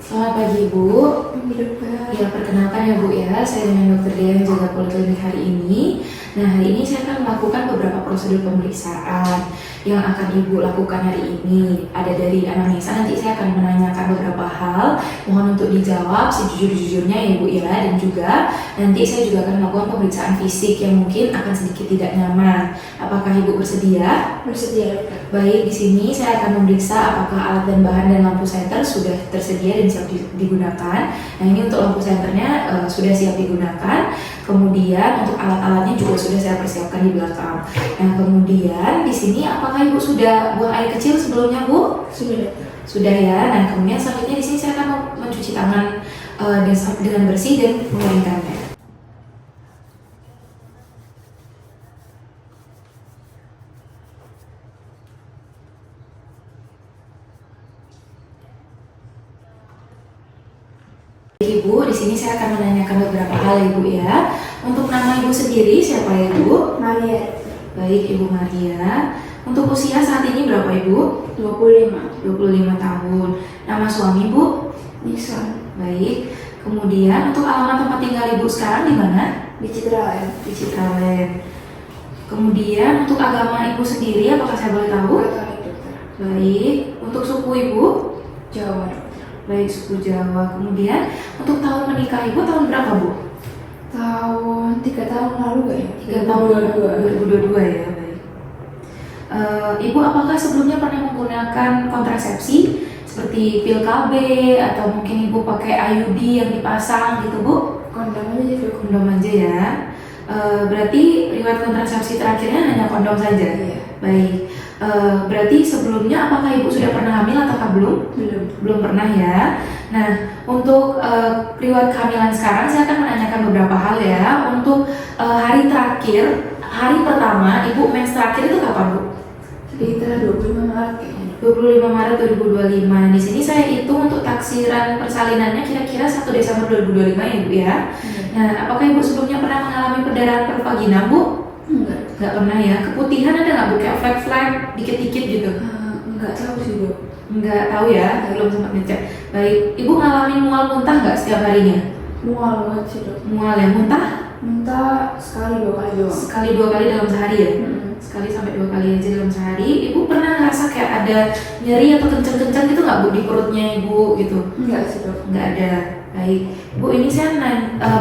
Selamat pagi Bu. Ya, perkenalkan ya Bu ya, saya dengan Dr. Dia yang jaga poliklinik hari ini. Nah, hari ini saya akan melakukan beberapa prosedur pemeriksaan yang akan Ibu lakukan hari ini. Ada dari anamnesa, nanti saya akan menanyakan beberapa hal, mohon untuk dijawab sejujur-jujurnya ya Bu ya. Dan juga nanti saya juga akan melakukan pemeriksaan fisik yang mungkin akan sedikit tidak nyaman. Apakah Ibu bersedia? Bersedia. Baik, di sini saya akan memeriksa apakah alat dan bahan dan lampu senter sudah tersedia dan siap digunakan. Nah, ini untuk lampu senternya sudah siap digunakan. Kemudian untuk alat-alatnya juga sudah saya persiapkan di belakang. Nah, kemudian di sini apakah Ibu sudah buang air kecil sebelumnya, Bu? Sudah. Sudah ya. Nah, kemudian selanjutnya di sini saya akan mencuci tangan dengan bersih dan mengeringkannya. Ibu, di sini saya akan menanyakan beberapa hal Ibu ya. Untuk nama Ibu sendiri siapa ya Ibu? Maria. Baik, Ibu Maria. Untuk usia saat ini berapa Ibu? 25. 25 tahun. Nama suami Bu? Nixon. Baik. Kemudian untuk alamat tempat tinggal Ibu sekarang di mana? Di Citraland. Di Citraland. Kemudian untuk agama Ibu sendiri apakah saya boleh tahu? Katolik, dokter. Baik. Untuk suku Ibu? Jawa, dokter. Baik, suku Jawa. Kemudian untuk tahun menikah Ibu tahun berapa Bu? Tahun 3 tahun lalu gak ya? 3 tahun 2022 ya. Baik. Ibu apakah sebelumnya pernah menggunakan kontrasepsi seperti pil KB atau mungkin Ibu pakai IUD yang dipasang gitu Bu? Kondom aja dok. Kondom aja ya. Berarti riwayat kontrasepsi terakhirnya hanya kondom saja? Iya. Baik. Berarti sebelumnya apakah Ibu sudah pernah hamil atau belum? Belum pernah ya. Nah, untuk riwayat kehamilan sekarang saya akan menanyakan beberapa hal ya. Untuk hari terakhir, hari pertama Ibu mens terakhir itu kapan Bu? Sekitar 25 Maret kayaknya. 25 Maret 2025. Di sini saya hitung untuk taksiran persalinannya kira-kira 1 Desember 2025 ya Bu ya. Nah, apakah Ibu sebelumnya pernah mengalami perdarahan pervagina Bu? Nggak pernah ya. Keputihan ada nggak Bu? Kayak flek-flek dikit-dikit gitu? Enggak tahu sih dok. Nggak tahu ya, belum sempat ngecek. Baik, Ibu ngalamin mual muntah nggak setiap harinya? Mual banget sih dok. Mual ya, muntah? Muntah sekali 2 kali doang. Sekali 2 kali dalam sehari ya? Sekali sampai 2 kali aja dalam sehari. Ibu pernah ngerasa kayak ada nyeri atau kenceng-kenceng gitu nggak Bu di perutnya Ibu gitu? Enggak sih dok. Nggak ada. Baik, Bu ini saya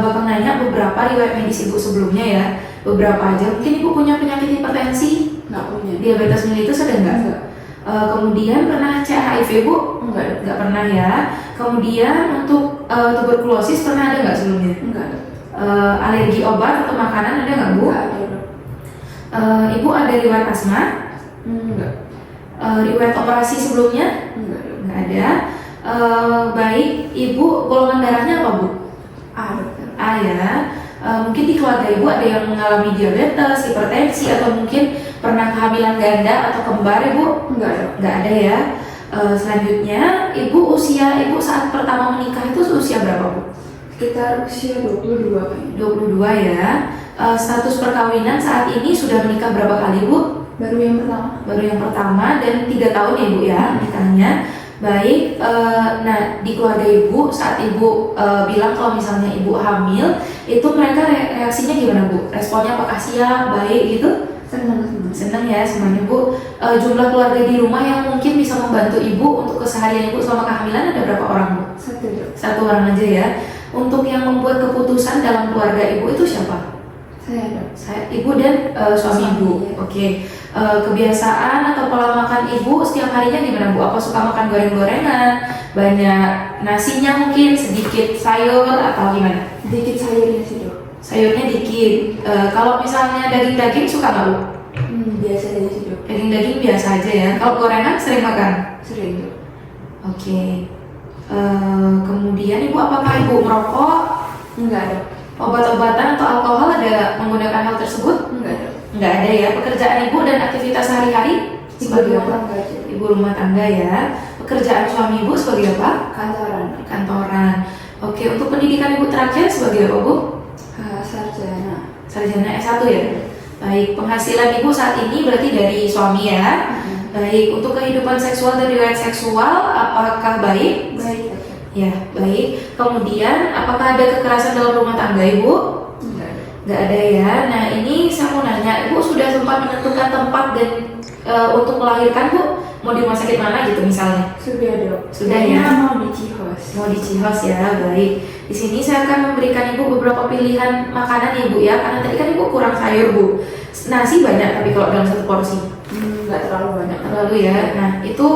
bakal nanya beberapa riwayat medis Ibu sebelumnya ya. Beberapa aja. Mungkin Ibu punya penyakit hipertensi? Nggak punya. Diabetes mellitus ada nggak? Enggak. Kemudian pernah cek HIV Bu? Enggak. Nggak pernah ya. Kemudian untuk tuberkulosis pernah ada nggak sebelumnya? Enggak. Alergi obat atau makanan ada nggak Bu? Enggak ada dok. Ibu ada riwayat asma? Enggak. Riwayat operasi sebelumnya? Enggak dok. Nggak ada. Baik, Ibu golongan darahnya apa Bu? A dokter. A ya. Mungkin di keluarga Ibu ada yang mengalami diabetes, hipertensi, atau mungkin pernah kehamilan ganda atau kembar Ibu? Enggak dok. Nggak ada ya. Selanjutnya, usia Ibu saat pertama menikah itu usia berapa Bu? Sekitar usia 22 kayaknya. 22 ya. Status perkawinan saat ini sudah menikah berapa kali Bu? Baru yang pertama. Baru yang pertama dan 3 tahun ya Bu ya nikahnya. Baik, nah di keluarga Ibu saat Ibu bilang kalau misalnya Ibu hamil, itu mereka reaksinya gimana Bu? Responnya apakah siap, baik gitu? Senang. Senang ya semuanya Bu. Jumlah keluarga di rumah yang mungkin bisa membantu Ibu untuk keseharian Ibu selama kehamilan ada berapa orang Bu? 1 dok. 1 orang aja ya. Untuk yang membuat keputusan dalam keluarga Ibu itu siapa? Saya dok. Ibu dan suami Ibu. Iya. Oke. Kebiasaan atau pola makan Ibu setiap harinya gimana Bu? Apa suka makan goreng-gorengan? Banyak nasinya mungkin, sedikit sayur atau gimana? Dikit sayurnya sih dok. Sayurnya dikit. Kalau misalnya daging-daging suka nggak Bu? Biasa aja sih dok. Daging-daging biasa aja ya. Kalau gorengan sering makan? Sering dok. Oke. Kemudian Ibu apakah Ibu merokok? Enggak dok. Obat-obatan atau alkohol ada menggunakan hal tersebut? Enggak dok. Nggak ada ya. Pekerjaan Ibu dan aktivitas sehari-hari sebagai apa? Tangga aja. Ibu rumah tangga ya. Pekerjaan suami Ibu sebagai apa? Kantoran. Kantoran. Oke, untuk pendidikan Ibu terakhir sebagai apa Bu? Sarjana. Sarjana S1 ya? Baik, penghasilan Ibu saat ini berarti dari suami ya? Baik, untuk kehidupan seksual dan riwayat seksual apakah baik? Baik dok. Ya, baik. Kemudian, apakah ada kekerasan dalam rumah tangga, Ibu? Enggak ada. Nggak ada ya. Nah, ini saya mau nanya, Ibu sudah sempat menentukan tempat dan untuk melahirkan, Bu? Mau di rumah sakit mana gitu misalnya? Sudah dok. Sudah Kayaknya ya? mau di Cihos. Mau di Cihos ya, baik. Di sini saya akan memberikan Ibu beberapa pilihan makanan ya, Bu ya. Karena tadi kan Ibu kurang sayur, Bu. Nasi banyak tapi kalau dalam satu porsi. Nggak terlalu banyak. Terlalu ya. Nah, itu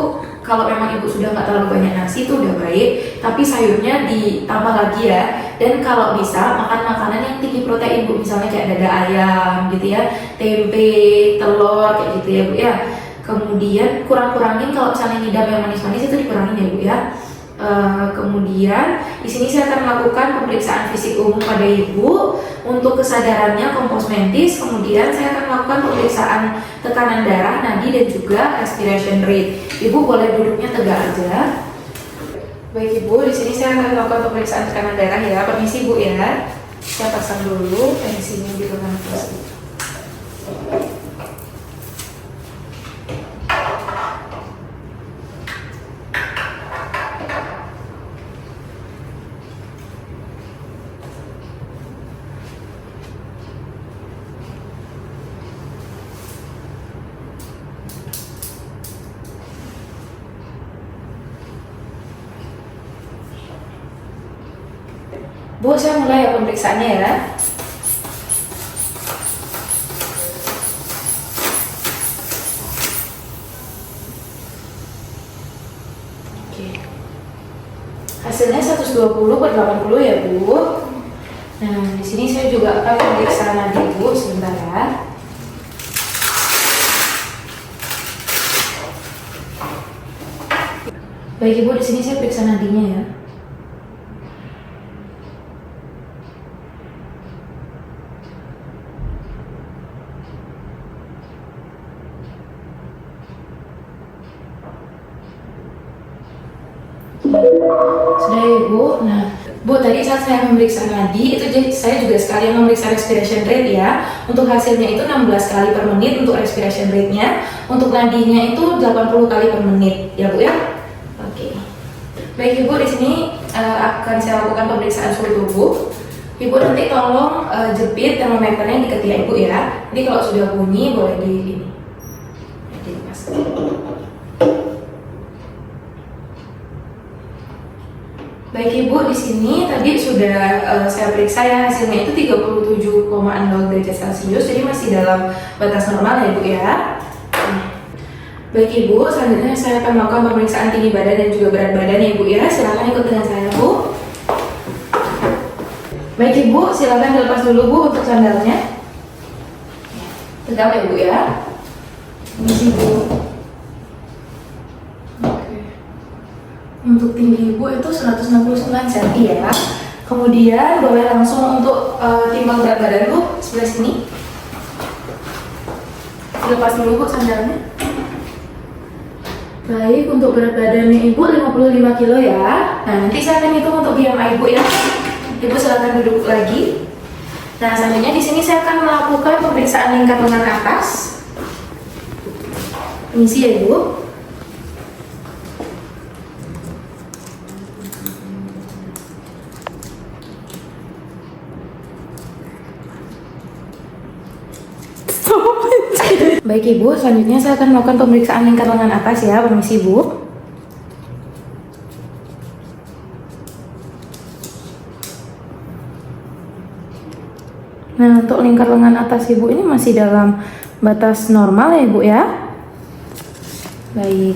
kalau memang Ibu sudah nggak terlalu banyak nasi itu udah baik, tapi sayurnya ditambah lagi ya. Dan kalau bisa makan makanan yang tinggi protein, Bu, misalnya kayak dada ayam gitu ya, tempe, telur kayak gitu ya, Bu ya. Kemudian kurang-kurangin kalau misalnya ngidam yang manis-manis itu dikurangin ya, Bu ya. Kemudian di sini saya akan melakukan pemeriksaan fisik umum pada Ibu untuk kesadarannya, kompos mentis. Kemudian saya akan melakukan pemeriksaan tekanan darah, nadi dan juga respiration rate. Ibu boleh duduknya tegak aja. Baik Ibu, di sini saya akan melakukan pemeriksaan tekanan darah ya. Permisi Bu ya. Saya pasang dulu tensinya di ruangan nafas. Bu, saya mulai ya pemeriksaannya ya. Oke. Hasilnya 120/80 ya, Bu. Nah, di sini saya juga akan memeriksa nadi, Bu, sebentar ya. Baik Ibu, di sini saya periksa nadinya ya. Sudah ya Bu. Nah, Bu tadi saat saya memeriksa nadi itu saya juga sekalian memeriksa respiration rate ya. Untuk hasilnya itu 16 kali per menit untuk respiration rate-nya. Untuk nadinya itu 80 kali per menit ya Bu ya. Oke. Baik Ibu, di sini akan saya lakukan pemeriksaan suhu tubuh. Ibu nanti tolong jepit termometernya di ketiak Ibu ya. Jadi kalau sudah bunyi boleh dilepas. Baik Ibu, di sini tadi sudah saya periksa ya, hasilnya itu 37,0 derajat Celcius, jadi masih dalam batas normal ya Ibu ya. Baik Ibu, selanjutnya saya akan melakukan pemeriksaan tinggi badan dan juga berat badan ya Ibu ya. Silakan ikut dengan saya Bu. Baik Ibu, silakan dilepas dulu Bu untuk sandalnya. Tegak ya Bu ya. Permisi Bu. Untuk tinggi Ibu itu 169 cm ya. Kemudian boleh langsung untuk timbang berat badan Bu sebelah sini. Lepas dulu Bu sandalnya. Baik, untuk berat badannya Ibu 55 kilo ya. Nah, nanti saya akan hitung untuk BMI Ibu ya. Ibu silakan duduk lagi. Nah, selanjutnya di sini saya akan melakukan pemeriksaan lingkar lengan atas. Permisi ya Ibu. Baik Ibu, selanjutnya saya akan melakukan pemeriksaan lingkar lengan atas ya. Permisi Bu. Nah, untuk lingkar lengan atas Ibu ini masih dalam batas normal ya Ibu ya. Baik.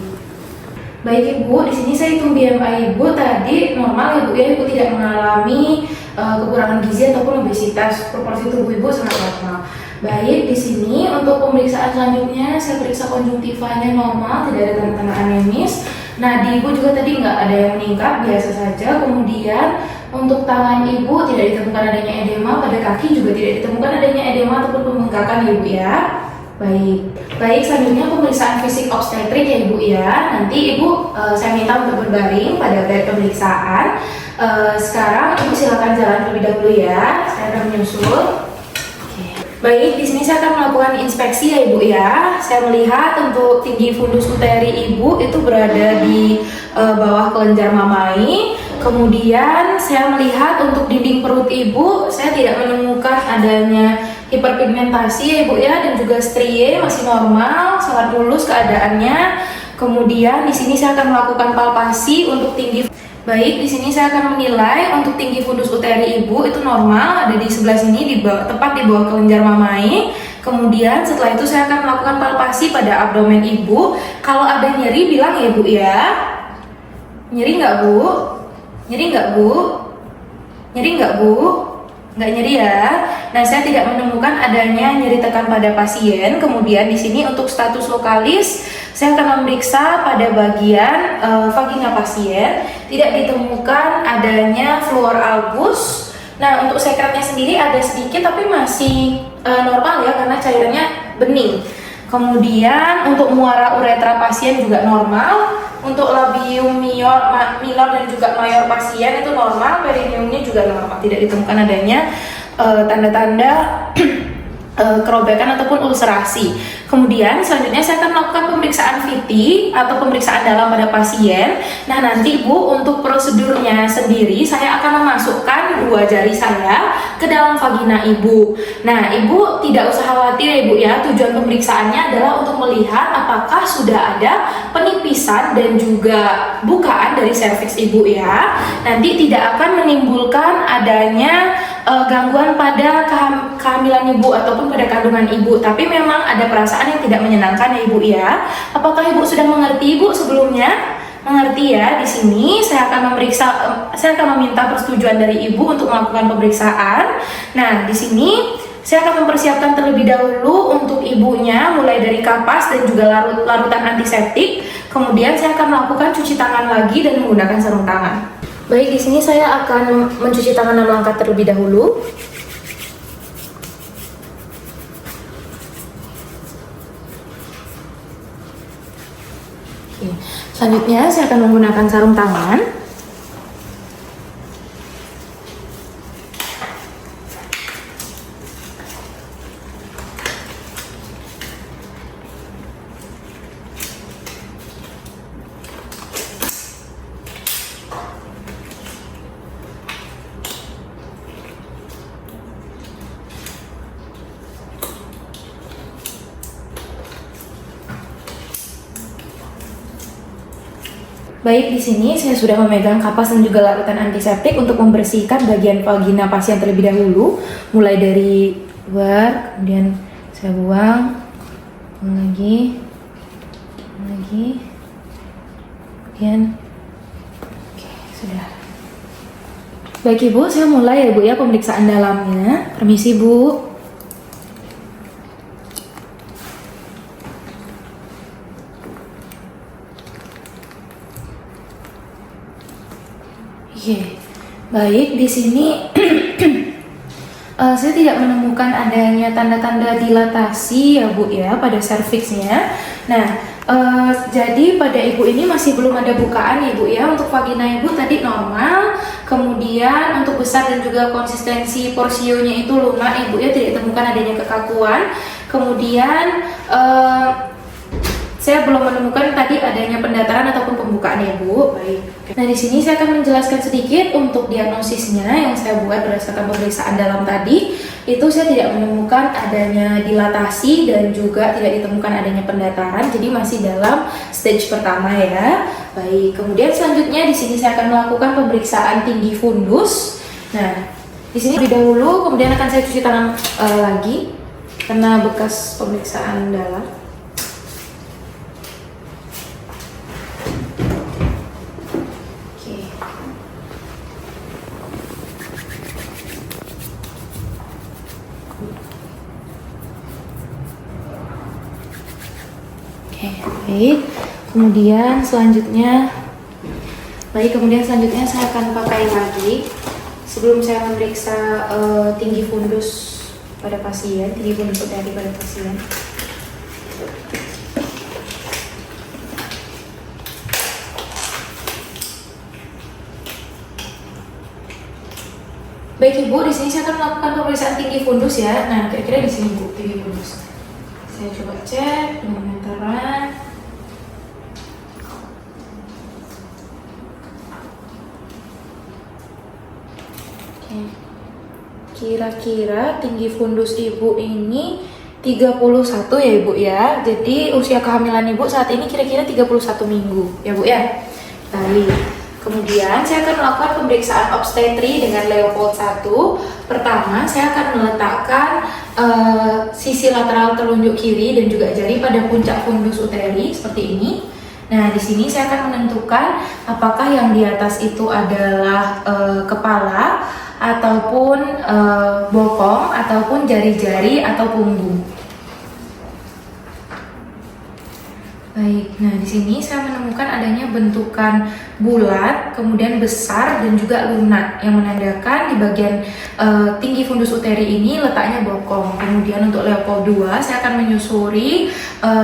Baik Ibu, di sini saya hitung BMI Ibu tadi normal ya Bu ya. Ibu tidak mengalami kekurangan gizi ataupun obesitas. Proporsi tubuh Ibu sangat normal. Baik, di sini untuk pemeriksaan selanjutnya saya periksa konjungtivanya normal, tidak ada tanda-tanda anemis. Nah, di Ibu juga tadi nggak ada yang meningkat, biasa saja. Kemudian untuk tangan Ibu tidak ditemukan adanya edema, pada kaki juga tidak ditemukan adanya edema ataupun pembengkakan ya Ibu ya. Baik, selanjutnya pemeriksaan fisik obstetrik ya Ibu ya. Nanti Ibu saya minta untuk berbaring pada bed pemeriksaan. Sekarang Ibu silakan jalan terlebih dahulu ya. Saya akan menyusul. Baik, di sini saya akan melakukan inspeksi ya Ibu ya. Saya melihat untuk tinggi fundus uteri Ibu itu berada di bawah kelenjar mamai. Kemudian saya melihat untuk dinding perut ibu, saya tidak menemukan adanya hiperpigmentasi ya ibu ya, dan juga strie masih normal, sangat mulus keadaannya. Kemudian di sini saya akan melakukan palpasi untuk tinggi. Baik, di sini saya akan menilai untuk tinggi fundus uteri ibu itu normal, ada di sebelah sini, tepat di bawah kelenjar mamai. Kemudian setelah itu saya akan melakukan palpasi pada abdomen ibu. Kalau ada nyeri bilang ya bu ya. Nyeri nggak bu? Nyeri nggak bu? Nyeri nggak bu? Nggak nyeri ya. Nah, saya tidak menemukan adanya nyeri tekan pada pasien. Kemudian di sini untuk status lokalis, saya akan memeriksa pada bagian vagina pasien. Tidak ditemukan adanya fluor albus. Nah, untuk sekretnya sendiri ada sedikit tapi masih normal ya, karena cairannya bening. Kemudian untuk muara uretra pasien juga normal. Untuk labium minor dan juga mayor pasien itu normal, perineumnya juga normal, tidak ditemukan adanya tanda-tanda kerobekan ataupun ulcerasi. Kemudian selanjutnya saya akan melakukan pemeriksaan VT atau pemeriksaan dalam pada pasien. Nah, nanti ibu untuk prosedurnya sendiri saya akan memasukkan 2 jari saya ke dalam vagina ibu. Nah, ibu tidak usah khawatir ya ibu ya, tujuan pemeriksaannya adalah untuk melihat apakah sudah ada penipisan dan juga bukaan dari serviks ibu ya. Nanti tidak akan menimbulkan adanya gangguan pada kehamilan ibu ataupun pada kandungan ibu, tapi memang ada perasaan yang tidak menyenangkan ya ibu ya. Apakah ibu sudah mengerti ibu sebelumnya? Mengerti ya. Di sini saya akan meminta persetujuan dari ibu untuk melakukan pemeriksaan. Nah, di sini saya akan mempersiapkan terlebih dahulu untuk ibunya, mulai dari kapas dan juga larutan antiseptik. Kemudian saya akan melakukan cuci tangan lagi dan menggunakan sarung tangan. Baik, di sini saya akan mencuci tangan 6 langkah terlebih dahulu. Oke. Selanjutnya saya akan menggunakan sarung tangan. Baik, di sini saya sudah memegang kapas dan juga larutan antiseptik untuk membersihkan bagian vagina pasien terlebih dahulu, mulai dari luar, kemudian saya buang, lagi, kemudian, oke, sudah. Baik ibu, saya mulai ya bu ya pemeriksaan dalamnya. Permisi bu. Oke, baik, di sini saya tidak menemukan adanya tanda-tanda dilatasi ya bu ya pada serviksnya. Nah, jadi pada ibu ini masih belum ada bukaan ya bu ya. Untuk vagina ibu tadi normal, kemudian untuk besar dan juga konsistensi porsionya itu lunak ibu ya, tidak ditemukan adanya kekakuan. Kemudian saya belum menemukan tadi adanya pendataran ataupun pembukaan ya bu. Baik. Nah, di sini saya akan menjelaskan sedikit untuk diagnosisnya yang saya buat berdasarkan pemeriksaan dalam tadi. Itu saya tidak menemukan adanya dilatasi dan juga tidak ditemukan adanya pendataran. Jadi masih dalam stage pertama ya. Baik. Kemudian selanjutnya di sini saya akan melakukan pemeriksaan tinggi fundus. Nah, di sini lebih dahulu, kemudian akan saya cuci tangan lagi karena bekas pemeriksaan dalam. Baik, kemudian selanjutnya saya akan pakai lagi sebelum saya memeriksa tinggi fundus pada pasien, tinggi fundus uteri pada pasien. Baik ibu, di sini saya akan melakukan pemeriksaan tinggi fundus ya. Nah, kira-kira di sini bu, tinggi fundus. Saya coba cek dengan meteran. Kira-kira tinggi fundus ibu ini 31 ya ibu ya. Jadi usia kehamilan ibu saat ini kira-kira 31 minggu ya bu ya. Baik. Kemudian saya akan melakukan pemeriksaan obstetri dengan Leopold 1. Pertama, saya akan meletakkan sisi lateral telunjuk kiri dan juga jari pada puncak fundus uteri seperti ini. Nah, di sini saya akan menentukan apakah yang di atas itu adalah kepala ataupun bokong ataupun jari-jari atau punggung. Baik, nah di sini saya menemukan adanya bentukan bulat, kemudian besar dan juga lunak yang menandakan di bagian tinggi fundus uteri ini letaknya bokong. Kemudian untuk Leopold 2 saya akan menyusuri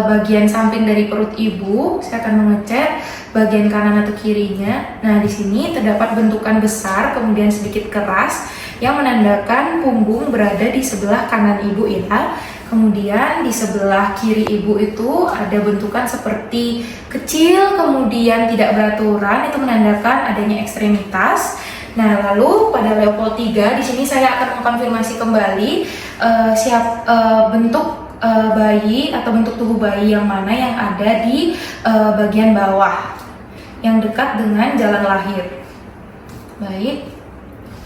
bagian samping dari perut ibu. Saya akan mengecek bagian kanan atau kirinya. Nah di sini terdapat bentukan besar, kemudian sedikit keras yang menandakan punggung berada di sebelah kanan ibu ya. Kemudian di sebelah kiri ibu itu ada bentukan seperti kecil, kemudian tidak beraturan, itu menandakan adanya ekstremitas. Nah, lalu pada Leopold 3 di sini saya akan mengkonfirmasi kembali bentuk bayi atau bentuk tubuh bayi yang mana yang ada di bagian bawah yang dekat dengan jalan lahir. Baik.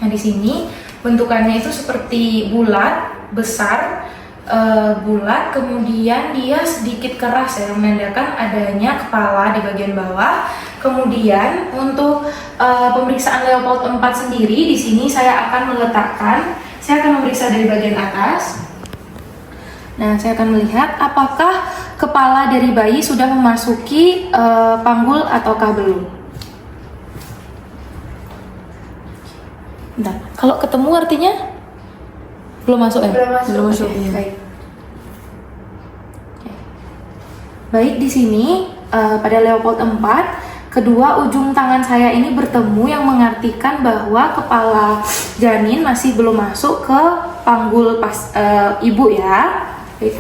Nah, di sini bentukannya itu seperti bulat, besar, bulat, kemudian dia sedikit keras ya, menandakan adanya kepala di bagian bawah. Kemudian untuk pemeriksaan Leopold 4 sendiri di sini saya akan memeriksa dari bagian atas. Nah, saya akan melihat apakah kepala dari bayi sudah memasuki panggul ataukah belum. Bentar, kalau ketemu artinya belum masuk ya? Belum masuk. Oke, baik. Baik, di sini pada Leopold 4, kedua ujung tangan saya ini bertemu yang mengartikan bahwa kepala janin masih belum masuk ke panggul ibu ya. Baik.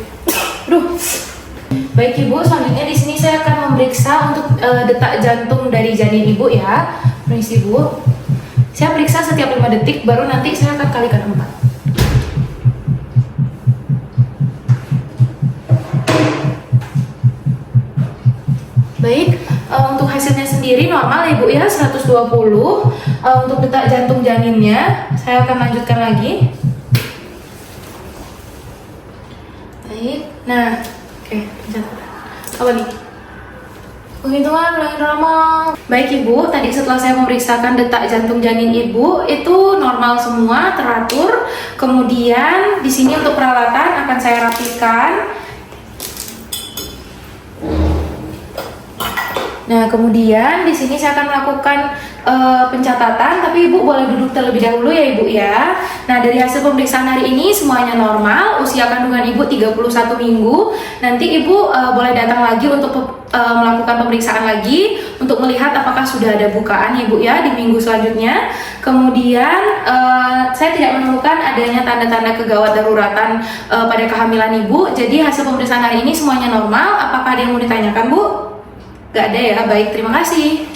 Baik ibu, selanjutnya di sini saya akan memeriksa untuk detak jantung dari janin ibu ya. Permisi ibu. Saya periksa setiap 5 detik, baru nanti saya akan kalikan 4. Baik, untuk hasilnya sendiri normal ya Bu ya, 120. Untuk detak jantung janinnya, saya akan lanjutkan lagi. Baik, nah, oke, apa nih? Penghitungan ulangi normal. Baik Ibu, tadi setelah saya memeriksakan detak jantung janin Ibu, itu normal semua, teratur. Kemudian di sini untuk peralatan akan saya rapikan. Nah, kemudian di sini saya akan melakukan pencatatan, tapi Ibu boleh duduk terlebih dahulu ya Ibu ya. Nah, dari hasil pemeriksaan hari ini semuanya normal, usia kandungan Ibu 31 minggu. Nanti Ibu boleh datang lagi untuk melakukan pemeriksaan lagi untuk melihat apakah sudah ada bukaan Ibu ya di minggu selanjutnya. Kemudian saya tidak menemukan adanya tanda-tanda kegawat daruratan pada kehamilan Ibu. Jadi hasil pemeriksaan hari ini semuanya normal. Apakah ada yang mau ditanyakan Bu? Gak ada ya, baik, terima kasih.